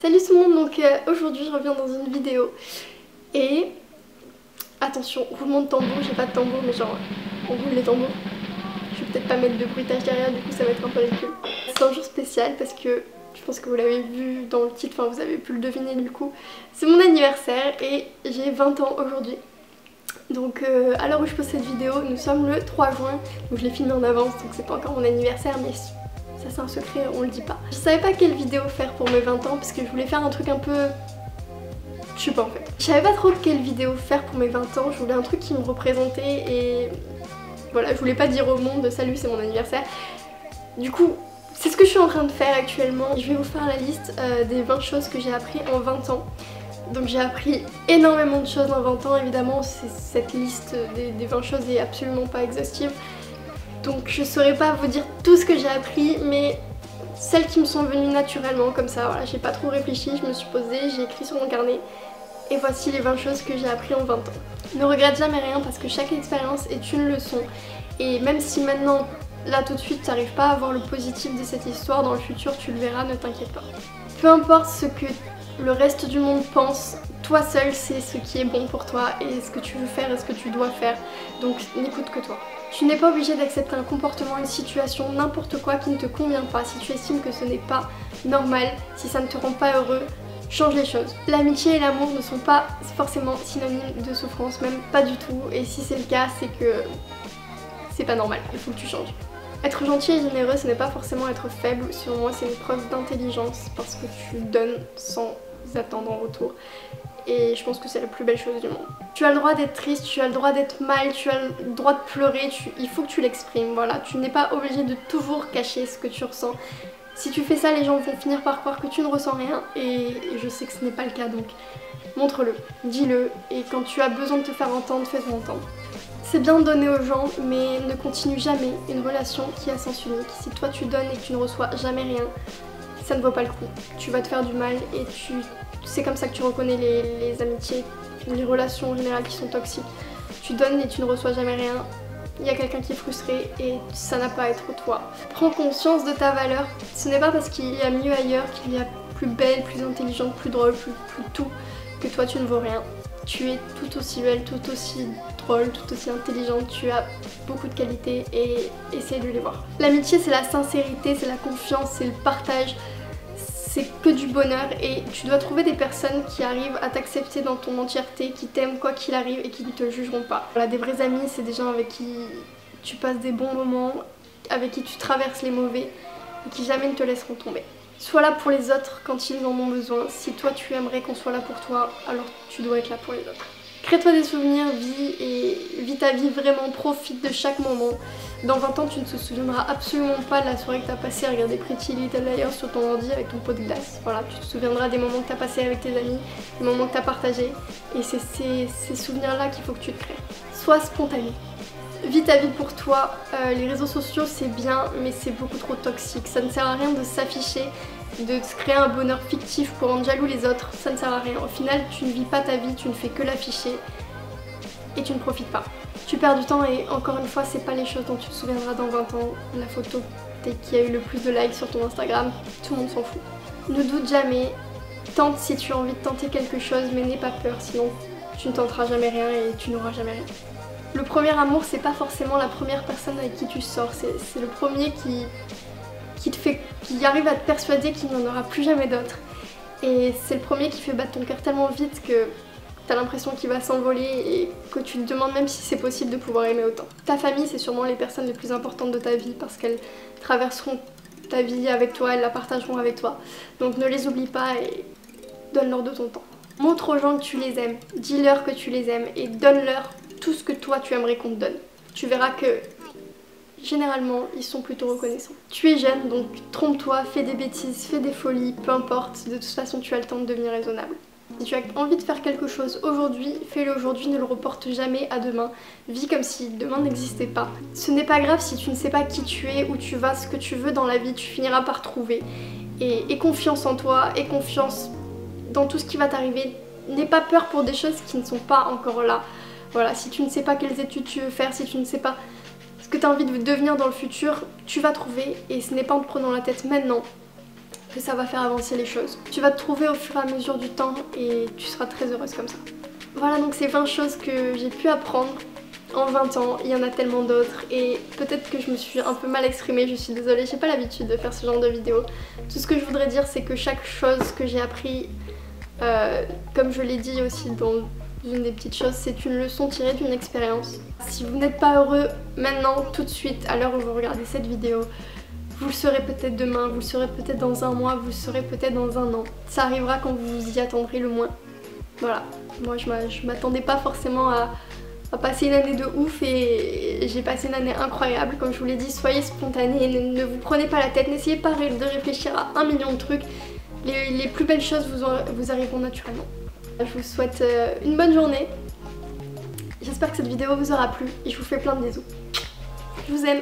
Salut tout le monde, donc aujourd'hui je reviens dans une vidéo et attention, roulement de tambour, j'ai pas de tambour mais genre on roule les tambours. Je vais peut-être pas mettre de bruitage derrière, du coup ça va être un peu ridicule. C'est un jour spécial parce que je pense que vous l'avez vu dans le titre, enfin vous avez pu le deviner du coup. C'est mon anniversaire et j'ai 20 ans aujourd'hui. Donc à l'heure où je poste cette vidéo, nous sommes le 3 juin, donc je l'ai filmé en avance donc c'est pas encore mon anniversaire mais ça c'est un secret, on le dit pas. Je savais pas quelle vidéo faire pour mes 20 ans parce que je voulais faire un truc un peu... Je sais pas en fait. Je savais pas trop quelle vidéo faire pour mes 20 ans, je voulais un truc qui me représentait et... Voilà, je voulais pas dire au monde salut c'est mon anniversaire. Du coup, c'est ce que je suis en train de faire actuellement. Je vais vous faire la liste des 20 choses que j'ai appris en 20 ans. Donc j'ai appris énormément de choses en 20 ans, évidemment cette liste des 20 choses est absolument pas exhaustive. Donc je saurais pas vous dire tout ce que j'ai appris, mais celles qui me sont venues naturellement comme ça, voilà, j'ai pas trop réfléchi, je me suis posée, j'ai écrit sur mon carnet. Et voici les 20 choses que j'ai appris en 20 ans. Ne regrette jamais rien parce que chaque expérience est une leçon. Et même si maintenant, là tout de suite, tu n'arrives pas à voir le positif de cette histoire, dans le futur tu le verras, ne t'inquiète pas. Peu importe ce que le reste du monde pense, toi seul c'est ce qui est bon pour toi et ce que tu veux faire et ce que tu dois faire. Donc n'écoute que toi. Tu n'es pas obligé d'accepter un comportement, une situation, n'importe quoi qui ne te convient pas. Si tu estimes que ce n'est pas normal, si ça ne te rend pas heureux, change les choses. L'amitié et l'amour ne sont pas forcément synonymes de souffrance, même pas du tout. Et si c'est le cas, c'est que c'est pas normal, il faut que tu changes. Être gentil et généreux, ce n'est pas forcément être faible. Sur moi, c'est une preuve d'intelligence parce que tu donnes sans attendre en retour. Et je pense que c'est la plus belle chose du monde. Tu as le droit d'être triste, tu as le droit d'être mal, tu as le droit de pleurer, il faut que tu l'exprimes, voilà. Tu n'es pas obligé de toujours cacher ce que tu ressens. Si tu fais ça, les gens vont finir par croire que tu ne ressens rien et je sais que ce n'est pas le cas, donc montre-le, dis-le et quand tu as besoin de te faire entendre, fais-toi entendre. C'est bien de donner aux gens, mais ne continue jamais une relation qui a sens unique. Si toi tu donnes et que tu ne reçois jamais rien, ça ne vaut pas le coup. Tu vas te faire du mal et c'est comme ça que tu reconnais les amitiés, les relations en général qui sont toxiques. Tu donnes et tu ne reçois jamais rien. Il y a quelqu'un qui est frustré et ça n'a pas à être toi. Prends conscience de ta valeur. Ce n'est pas parce qu'il y a mieux ailleurs, qu'il y a plus belle, plus intelligente, plus drôle, plus tout, que toi tu ne vaux rien. Tu es tout aussi belle, tout aussi drôle, tout aussi intelligente, tu as beaucoup de qualités et essaie de les voir. L'amitié c'est la sincérité, c'est la confiance, c'est le partage, c'est que du bonheur et tu dois trouver des personnes qui arrivent à t'accepter dans ton entièreté, qui t'aiment quoi qu'il arrive et qui ne te jugeront pas. Voilà, des vrais amis, c'est des gens avec qui tu passes des bons moments, avec qui tu traverses les mauvais et qui jamais ne te laisseront tomber. Sois là pour les autres quand ils en ont besoin. Si toi tu aimerais qu'on soit là pour toi, alors tu dois être là pour les autres. Crée-toi des souvenirs, vis ta vie vraiment, profite de chaque moment. Dans 20 ans, tu ne te souviendras absolument pas de la soirée que tu as passée à regarder Pretty Little Liars sur ton ordi avec ton pot de glace. Voilà, tu te souviendras des moments que tu as passés avec tes amis, des moments que tu as partagés. Et c'est ces souvenirs-là qu'il faut que tu te crées. Sois spontané. Vis ta vie pour toi, les réseaux sociaux c'est bien mais c'est beaucoup trop toxique, ça ne sert à rien de s'afficher, de se créer un bonheur fictif pour rendre jaloux les autres, ça ne sert à rien. Au final tu ne vis pas ta vie, tu ne fais que l'afficher et tu ne profites pas. Tu perds du temps et encore une fois c'est pas les choses dont tu te souviendras dans 20 ans, la photo qui a eu le plus de likes sur ton Instagram, tout le monde s'en fout. Ne doute jamais, tente si tu as envie de tenter quelque chose mais n'aie pas peur sinon tu ne tenteras jamais rien et tu n'auras jamais rien. Le premier amour, c'est pas forcément la première personne avec qui tu sors, c'est le premier qui arrive à te persuader qu'il n'y en aura plus jamais d'autres. Et c'est le premier qui fait battre ton cœur tellement vite que t'as l'impression qu'il va s'envoler et que tu te demandes même si c'est possible de pouvoir aimer autant. Ta famille, c'est sûrement les personnes les plus importantes de ta vie parce qu'elles traverseront ta vie avec toi, elles la partageront avec toi. Donc ne les oublie pas et donne-leur de ton temps. Montre aux gens que tu les aimes, dis-leur que tu les aimes et donne-leur tout ce que toi tu aimerais qu'on te donne. Tu verras que généralement ils sont plutôt reconnaissants. Tu es jeune donc trompe-toi, fais des bêtises, fais des folies, peu importe, de toute façon tu as le temps de devenir raisonnable. Si tu as envie de faire quelque chose aujourd'hui, fais-le aujourd'hui, ne le reporte jamais à demain. Vis comme si demain n'existait pas. Ce n'est pas grave si tu ne sais pas qui tu es, où tu vas, ce que tu veux dans la vie, tu finiras par trouver. Et aie confiance en toi, aie confiance dans tout ce qui va t'arriver. N'aie pas peur pour des choses qui ne sont pas encore là. Voilà, si tu ne sais pas quelles études tu veux faire, si tu ne sais pas ce que tu as envie de devenir dans le futur, tu vas trouver et ce n'est pas en te prenant la tête maintenant que ça va faire avancer les choses. Tu vas te trouver au fur et à mesure du temps et tu seras très heureuse comme ça. Voilà, donc c'est 20 choses que j'ai pu apprendre en 20 ans, il y en a tellement d'autres et peut-être que je me suis un peu mal exprimée, je suis désolée, j'ai pas l'habitude de faire ce genre de vidéo. Tout ce que je voudrais dire, c'est que chaque chose que j'ai appris, comme je l'ai dit aussi dans une des petites choses, c'est une leçon tirée d'une expérience. Si vous n'êtes pas heureux maintenant, tout de suite, à l'heure où vous regardez cette vidéo, vous le serez peut-être demain, vous le serez peut-être dans un mois, vous le serez peut-être dans un an. Ça arrivera quand vous vous y attendrez le moins. Voilà, moi je m'attendais pas forcément à passer une année de ouf et j'ai passé une année incroyable. Comme je vous l'ai dit, soyez spontanés, ne vous prenez pas la tête, n'essayez pas de réfléchir à 1 million de trucs. Les plus belles choses vous arriveront naturellement. Je vous souhaite une bonne journée. J'espère que cette vidéo vous aura plu et je vous fais plein de bisous. Je vous aime.